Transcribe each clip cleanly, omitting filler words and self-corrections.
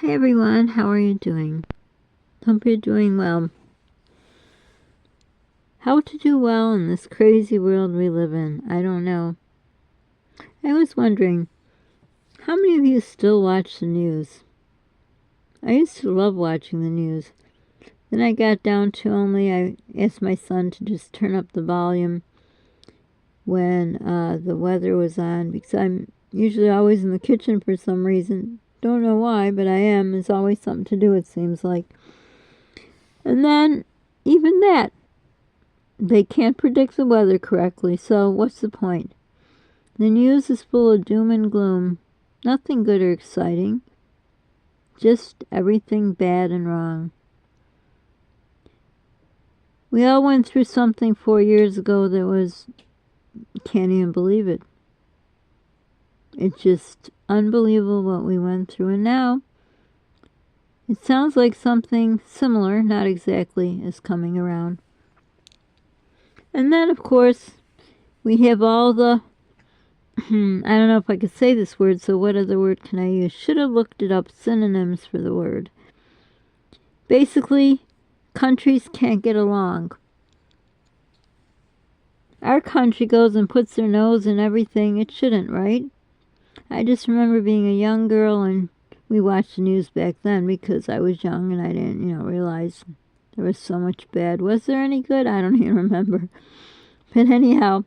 Hi everyone, how are you doing? Hope you're doing well. How to do well in this crazy world we live in, I don't know. I was wondering, how many of you still watch the news? I used to love watching the news. Then I got down to I asked my son to just turn up the volume when the weather was on, because I'm usually always in the kitchen for some reason. Don't know why, but I am. There's always something to do, it seems like. And then, even that, they can't predict the weather correctly, so what's the point? The news is full of doom and gloom. Nothing good or exciting. Just everything bad and wrong. We all went through something 4 years ago that was, can't even believe it. It's just unbelievable what we went through. And now, it sounds like something similar, not exactly, is coming around. And then, of course, we have all the, I don't know if I could say this word, so what other word can I use? Should have looked it up, synonyms for the word. Basically, countries can't get along. Our country goes and puts their nose in everything it shouldn't, right? I just remember being a young girl, and we watched the news back then because I was young and I didn't, realize there was so much bad. Was there any good? I don't even remember. But anyhow,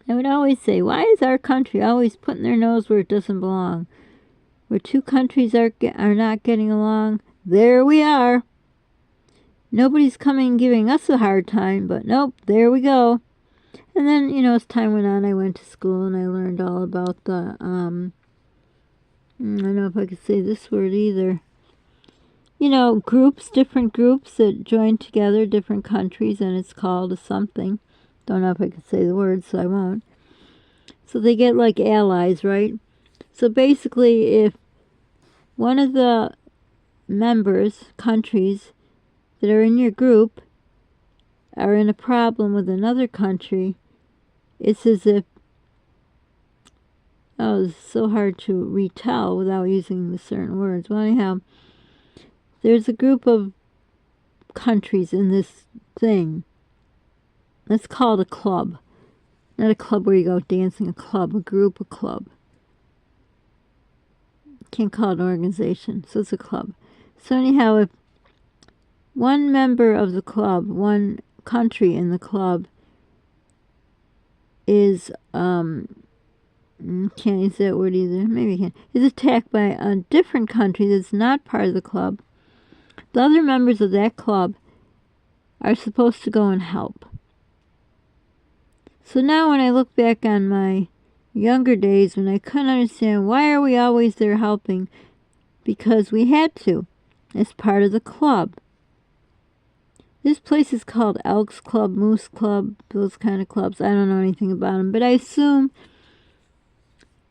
I would always say, why is our country always putting their nose where it doesn't belong? Where two countries are not getting along, there we are. Nobody's coming giving us a hard time, but nope, there we go. And then, as time went on, I went to school and I learned all about the, I don't know if I could say this word either. Groups, different groups that join together, different countries, and it's called a something. Don't know if I could say the word, so I won't. So they get like allies, right? So basically, if one of the members, countries, that are in your group are in a problem with another country, it's as if, it's so hard to retell without using the certain words. Well, anyhow, there's a group of countries in this thing. Let's call it a club. Not a club where you go dancing, a club, a group, a club. Can't call it an organization, so it's a club. So anyhow, if one member of the club, one country in the club is, can't use that word either, maybe I can, is attacked by a different country that's not part of the club, the other members of that club are supposed to go and help. So now when I look back on my younger days when I couldn't understand why are we always there helping, because we had to, as part of the club. This place is called Elks Club, Moose Club, those kind of clubs. I don't know anything about them, but I assume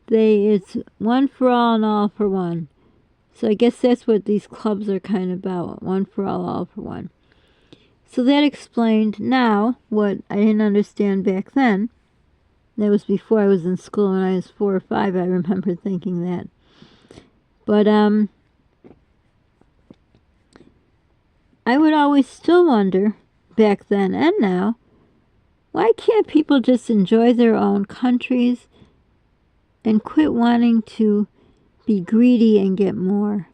it's one for all and all for one. So I guess that's what these clubs are kind of about, one for all for one. So that explained now what I didn't understand back then. That was before I was in school. When I was 4 or 5, I remember thinking that. But I would always still wonder, back then and now, why can't people just enjoy their own countries and quit wanting to be greedy and get more?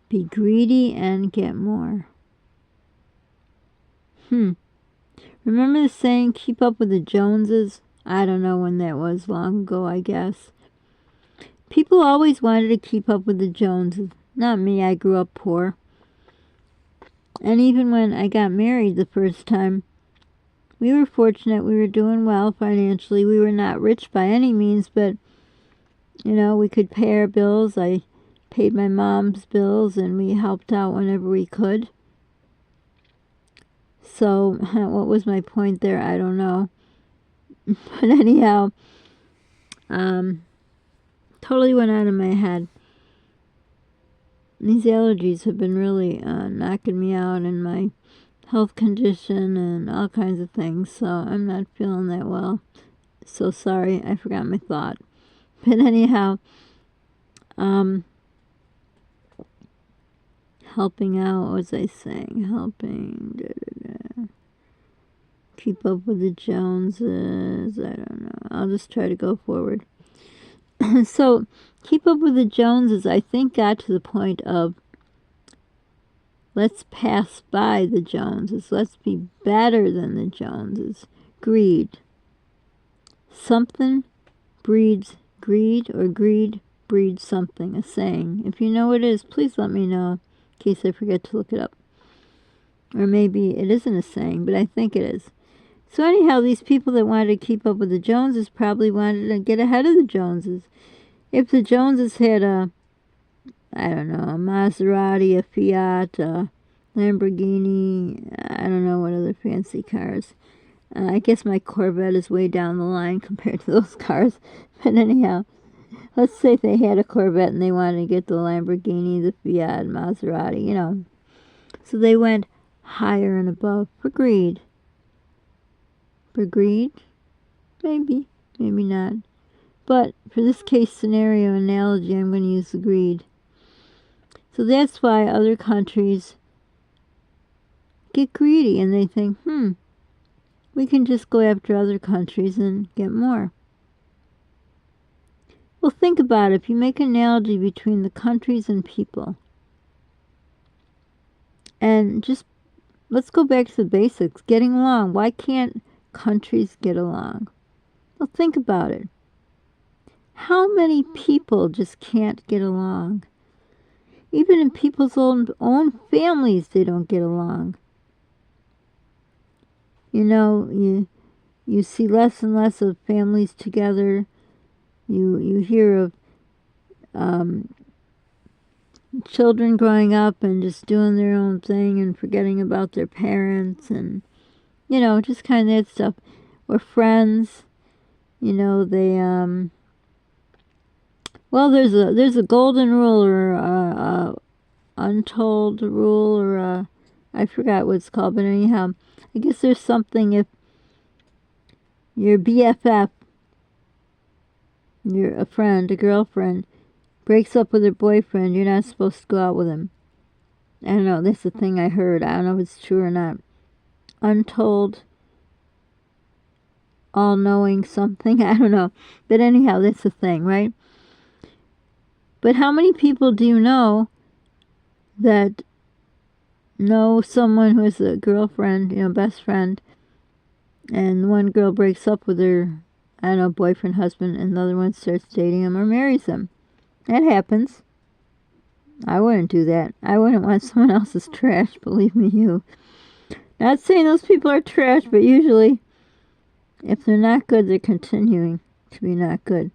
Be greedy and get more. Remember the saying, keep up with the Joneses? I don't know when that was, long ago, I guess. People always wanted to keep up with the Joneses. Not me, I grew up poor. And even when I got married the first time, we were fortunate. We were doing well financially. We were not rich by any means, but, we could pay our bills. I paid my mom's bills, and we helped out whenever we could. So, what was my point there? I don't know. But anyhow, totally went out of my head. These allergies have been really knocking me out, and my health condition and all kinds of things, so I'm not feeling that well. So sorry, I forgot my thought. But anyhow, helping out. What was I saying? Helping. Keep up with the Joneses. I don't know. I'll just try to go forward. So, keep up with the Joneses, I think, got to the point of let's pass by the Joneses. Let's be better than the Joneses. Greed. Something breeds greed, or greed breeds something. A saying. If you know what it is, please let me know in case I forget to look it up. Or maybe it isn't a saying, but I think it is. So anyhow, these people that wanted to keep up with the Joneses probably wanted to get ahead of the Joneses. If the Joneses had a Maserati, a Fiat, a Lamborghini, I don't know what other fancy cars. I guess my Corvette is way down the line compared to those cars. But anyhow, let's say they had a Corvette and they wanted to get the Lamborghini, the Fiat, Maserati, So they went higher and above for greed. For greed? Maybe, maybe not. But for this case scenario analogy, I'm going to use the greed. So that's why other countries get greedy and they think, we can just go after other countries and get more. Well, think about it. If you make an analogy between the countries and people, and just let's go back to the basics, getting along. Why can't countries get along? Well, think about it. How many people just can't get along? Even in people's own families, they don't get along. You see less and less of families together. You hear of children growing up and just doing their own thing and forgetting about their parents and, just kind of that stuff. Or friends, they, well, there's a golden rule or a untold rule or I forgot what it's called, but anyhow, I guess there's something if your BFF, you're a friend, a girlfriend, breaks up with her boyfriend, you're not supposed to go out with him. I don't know, that's the thing I heard. I don't know if it's true or not. Untold, all-knowing something, I don't know. But anyhow, that's the thing, right? But how many people do you know that know someone who is a girlfriend, best friend, and one girl breaks up with her, boyfriend, husband, and the other one starts dating him or marries him? That happens. I wouldn't do that. I wouldn't want someone else's trash, believe me, you. Not saying those people are trash, but usually, if they're not good, they're continuing to be not good.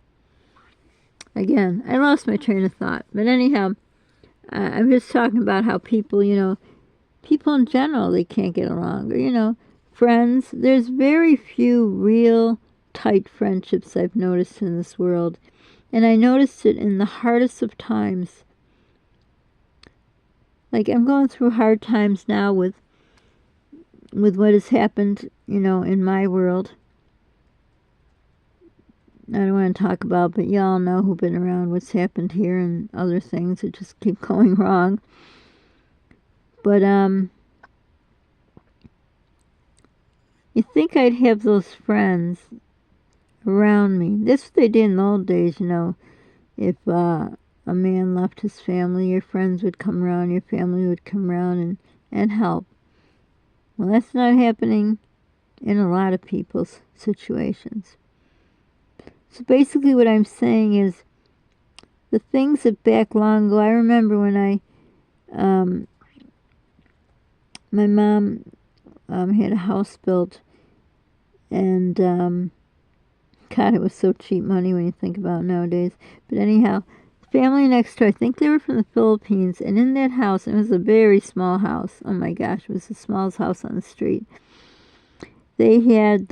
Again, I lost my train of thought. But anyhow, I'm just talking about how people, people in general, they can't get along. Or, friends. There's very few real tight friendships I've noticed in this world. And I noticed it in the hardest of times. Like, I'm going through hard times now with what has happened, in my world. I don't want to talk about, but y'all know who've been around what's happened here and other things that just keep going wrong. But, you think I'd have those friends around me. That's what they did in the old days, If a man left his family, your friends would come around, your family would come around and help. Well, that's not happening in a lot of people's situations. So basically what I'm saying is the things that back long ago, I remember when my mom had a house built and God, it was so cheap money when you think about it nowadays. But anyhow, the family next door, I think they were from the Philippines, and in that house, it was a very small house. Oh my gosh, it was the smallest house on the street. They had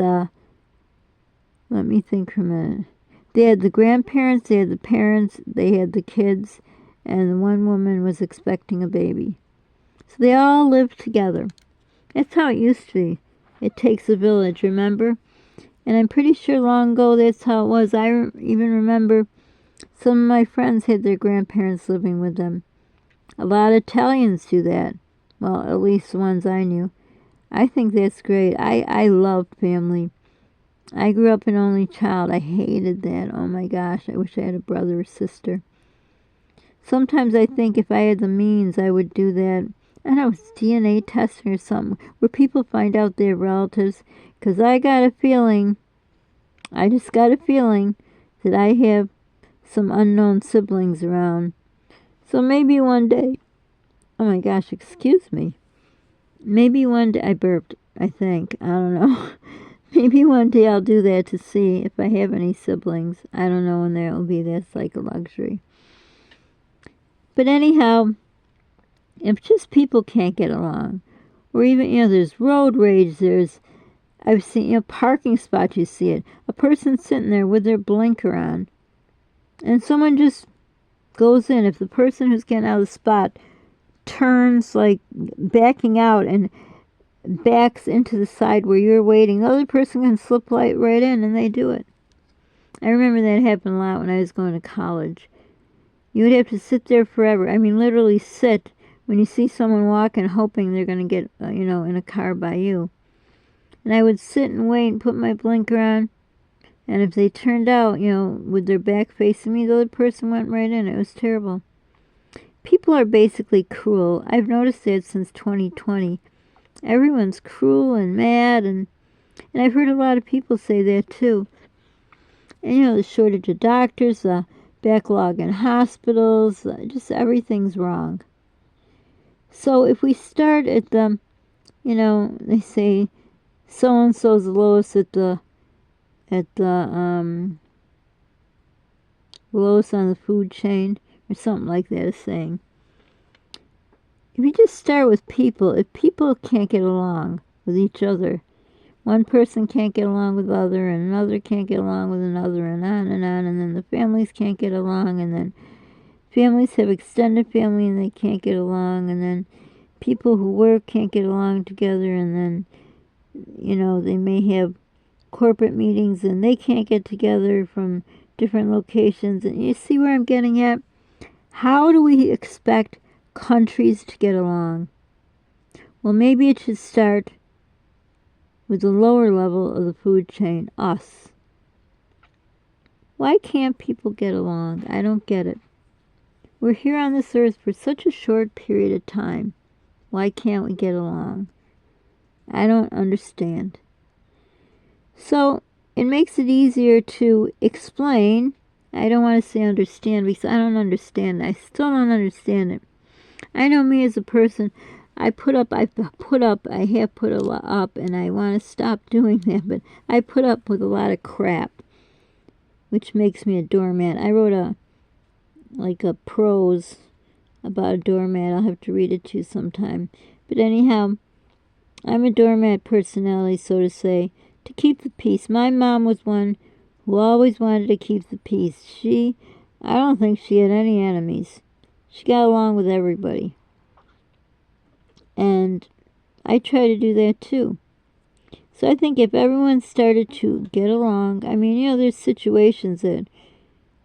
let me think for a minute. They had the grandparents, they had the parents, they had the kids, and the one woman was expecting a baby. So they all lived together. That's how it used to be. It takes a village, remember? And I'm pretty sure long ago that's how it was. I even remember some of my friends had their grandparents living with them. A lot of Italians do that. Well, at least the ones I knew. I think that's great. I love family. I grew up an only child. I hated that. Oh my gosh, I wish I had a brother or sister. Sometimes I think if I had the means, I would do that. I don't know, it's DNA testing or something, where people find out their relatives. Because I got a feeling, I just got a feeling that I have some unknown siblings around. So maybe one day, oh my gosh, excuse me. Maybe one day, I burped, I think. I don't know. Maybe one day I'll do that to see if I have any siblings. I don't know when that will be. That's like a luxury. But anyhow, if just people can't get along, or even, there's road rage, I've seen, parking spots, you see it. A person sitting there with their blinker on, and someone just goes in. If the person who's getting out of the spot turns, like backing out, and backs into the side where you're waiting, the other person can slip right in, and they do it. I remember that happened a lot when I was going to college. You would have to sit there forever. I mean, literally sit when you see someone walking, hoping they're going to get, in a car by you. And I would sit and wait and put my blinker on. And if they turned out, with their back facing me, the other person went right in. It was terrible. People are basically cruel. I've noticed that since 2020. Everyone's cruel and mad, and I've heard a lot of people say that too. And the shortage of doctors, the backlog in hospitals, just everything's wrong. So if we start at the, they say so-and-so's the lowest at the lowest on the food chain, or something like that is saying. If you just start with people, if people can't get along with each other, one person can't get along with the other, and another can't get along with another, and on, and then the families can't get along, and then families have extended family and they can't get along, and then people who work can't get along together, and then, they may have corporate meetings and they can't get together from different locations. And you see where I'm getting at? How do we expect countries to get along? Well, maybe it should start with the lower level of the food chain, us. Why can't people get along? I don't get it. We're here on this earth for such a short period of time. Why can't we get along? I don't understand. So it makes it easier to explain. I don't want to say understand because I don't understand. I still don't understand it. I know me as a person. I have put a lot up, and I want to stop doing that, but I put up with a lot of crap, which makes me a doormat. I wrote a prose about a doormat. I'll have to read it to you sometime. But anyhow, I'm a doormat personality, so to say, to keep the peace. My mom was one who always wanted to keep the peace. I don't think she had any enemies. She got along with everybody. And I try to do that too. So I think if everyone started to get along, I mean, there's situations that,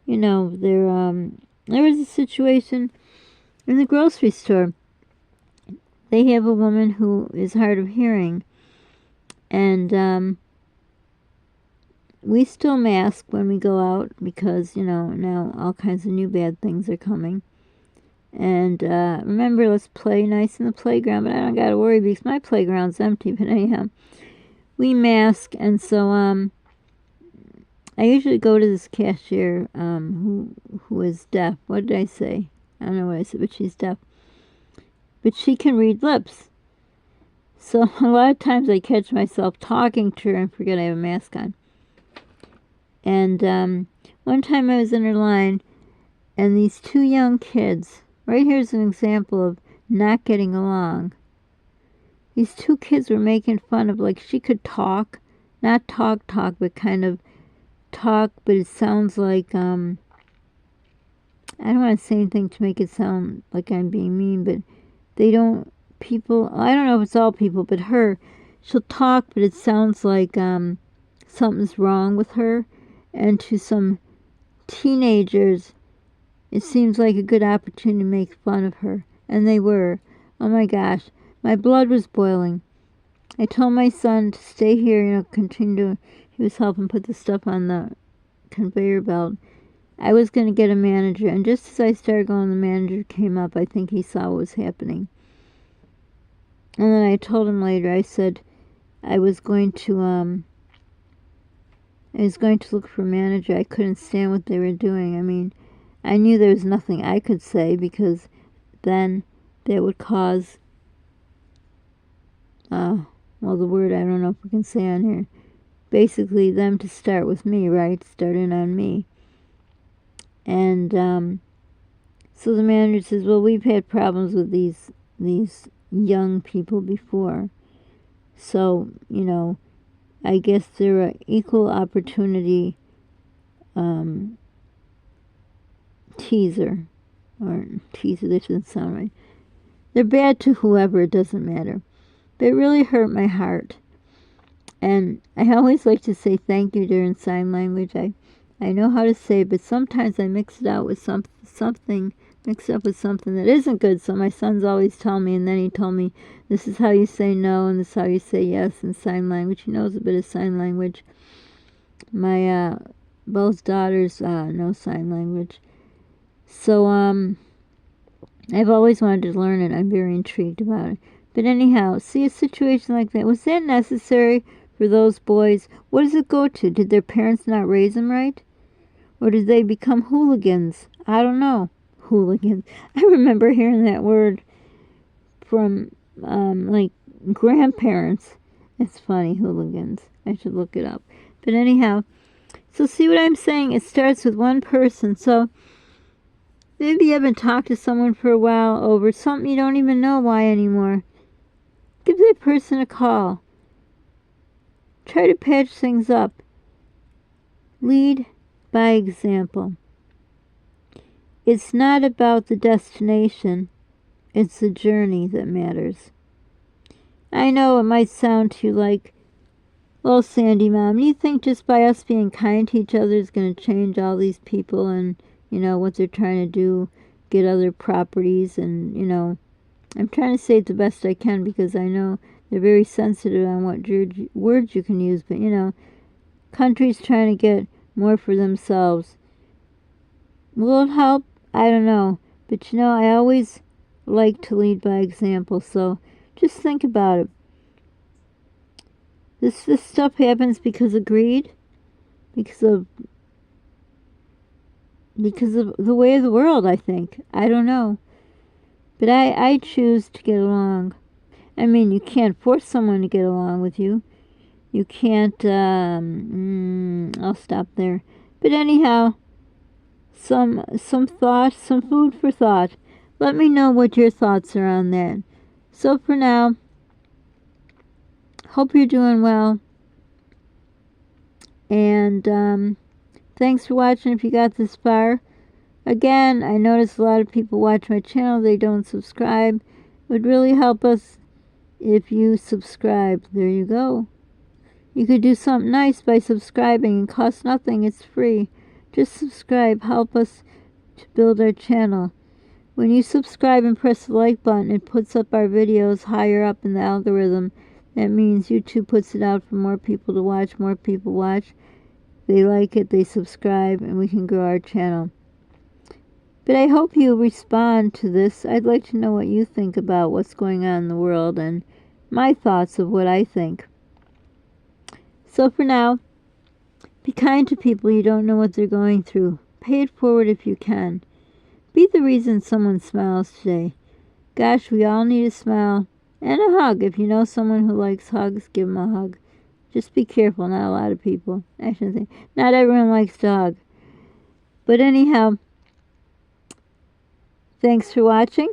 there was a situation in the grocery store. They have a woman who is hard of hearing, and we still mask when we go out because, now all kinds of new bad things are coming. And remember, let's play nice in the playground, but I don't got to worry because my playground's empty. But anyhow, we mask, and so I usually go to this cashier who is deaf. What did I say? I don't know what I said, but she's deaf. But she can read lips. So a lot of times I catch myself talking to her and forget I have a mask on. And one time I was in her line, and these two young kids, right here's an example of not getting along. These two kids were making fun of, like, she could talk, not talk, but kind of talk, but it sounds like, I don't want to say anything to make it sound like I'm being mean, but I don't know if it's all people, but she'll talk, but it sounds like something's wrong with her. And to some teenagers, it seems like a good opportunity to make fun of her. And they were. Oh my gosh. My blood was boiling. I told my son to stay here, continue. He was helping put the stuff on the conveyor belt. I was going to get a manager, and just as I started going, the manager came up. I think he saw what was happening. And then I told him later, I said I was going to look for a manager. I couldn't stand what they were doing. I mean, I knew there was nothing I could say, because then that would cause, well, the word I don't know if we can say on here, basically them to start with me, right? Start in on me. And so the manager says, well, we've had problems with these young people before. So, I guess they're an equal opportunity teaser. Or teaser, that doesn't sound right. They're bad to whoever, it doesn't matter. They really hurt my heart. And I always like to say thank you during sign language. I know how to say it, but sometimes I mix it out with something that isn't good. So my son's always telling me, and then he told me, this is how you say no, and this is how you say yes in sign language. He knows a bit of sign language. My both daughters know sign language. So I've always wanted to learn it. I'm very intrigued about it. But anyhow, see, a situation like that, was that necessary for those boys? What does it go to? Did their parents not raise them right? Or did they become hooligans? I don't know. Hooligans. I remember hearing that word from, like, grandparents. It's funny, hooligans. I should look it up. But anyhow, so see what I'm saying? It starts with one person. So maybe you haven't talked to someone for a while over something you don't even know why anymore. Give that person a call. Try to patch things up. Lead by example. It's not about the destination. It's the journey that matters. I know it might sound to you like, well, Sandy Mom, you think just by us being kind to each other is going to change all these people and, what they're trying to do, get other properties and, I'm trying to say it the best I can because I know they're very sensitive on what words you can use, but, countries trying to get more for themselves. Will it help? I don't know. But, I always like to lead by example, so just think about it. This stuff happens because of greed, because of the way of the world, I think. I don't know. But I choose to get along. I mean, you can't force someone to get along with you. You can't, I'll stop there. But anyhow, some thought, some food for thought. Let me know what your thoughts are on that. So for now, hope you're doing well. And thanks for watching if you got this far. Again, I notice a lot of people watch my channel, they don't subscribe. It would really help us if you subscribe. There you go. You could do something nice by subscribing. It costs nothing. It's free. Just subscribe. Help us to build our channel. When you subscribe and press the like button, it puts up our videos higher up in the algorithm. That means YouTube puts it out for more people to watch. More people watch. They like it, they subscribe, and we can grow our channel. But I hope you respond to this. I'd like to know what you think about what's going on in the world and my thoughts of what I think. So for now, be kind to people. You don't know what they're going through. Pay it forward if you can. Be the reason someone smiles today. Gosh, we all need a smile and a hug. If you know someone who likes hugs, give them a hug. Just be careful, not a lot of people. I shouldn't say, not everyone likes to hug. But anyhow, thanks for watching.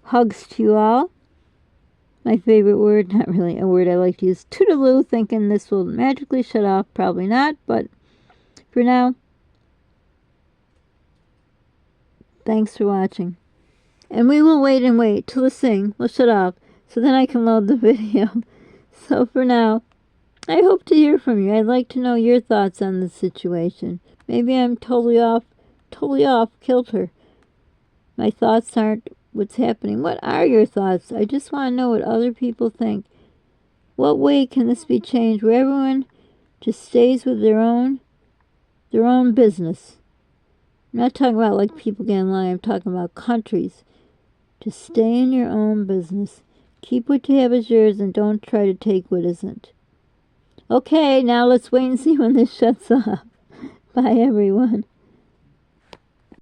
Hugs to you all. My favorite word, not really a word I like to use, toodaloo, thinking this will magically shut off. Probably not, but for now, thanks for watching. And we will wait and wait till the sing will shut off, so then I can load the video. So for now, I hope to hear from you. I'd like to know your thoughts on the situation. Maybe I'm totally off kilter. My thoughts aren't what's happening. What are your thoughts? I just want to know what other people think. What way can this be changed where everyone just stays with their own business? I'm not talking about like people getting in line. I'm talking about countries. Just stay in your own business. Keep what you have as yours and don't try to take what isn't. Okay, now let's wait and see when this shuts off. Bye, everyone.